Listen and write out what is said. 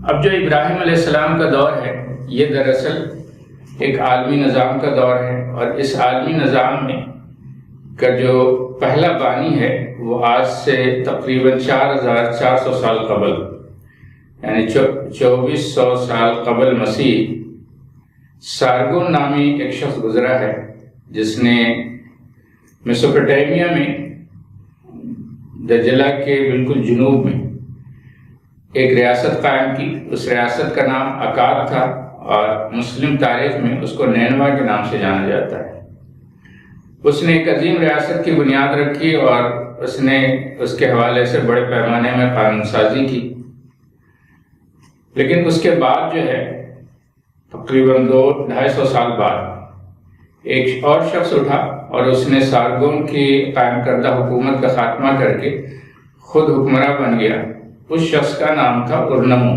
اب جو ابراہیم علیہ السلام کا دور ہے یہ دراصل ایک عالمی نظام کا دور ہے، اور اس عالمی نظام میں کا جو پہلا بانی ہے وہ آج سے تقریباً 4400 سال قبل، یعنی 2400 سال قبل مسیح سارگون نامی ایک شخص گزرا ہے، جس نے میسوپوٹیمیا میں دجلہ کے بالکل جنوب میں ایک ریاست قائم کی۔ اس ریاست کا نام اکاد تھا، اور مسلم تاریخ میں اس کو نینوا کے نام سے جانا جاتا ہے۔ اس نے ایک عظیم ریاست کی بنیاد رکھی، اور اس نے اس کے حوالے سے بڑے پیمانے میں قانون سازی کی۔ لیکن اس کے بعد جو ہے تقریباً 200-250 سال بعد ایک اور شخص اٹھا، اور اس نے سارگون کی قائم کردہ حکومت کا خاتمہ کر کے خود حکمراں بن گیا۔ اس شخص کا نام تھا ارنمو۔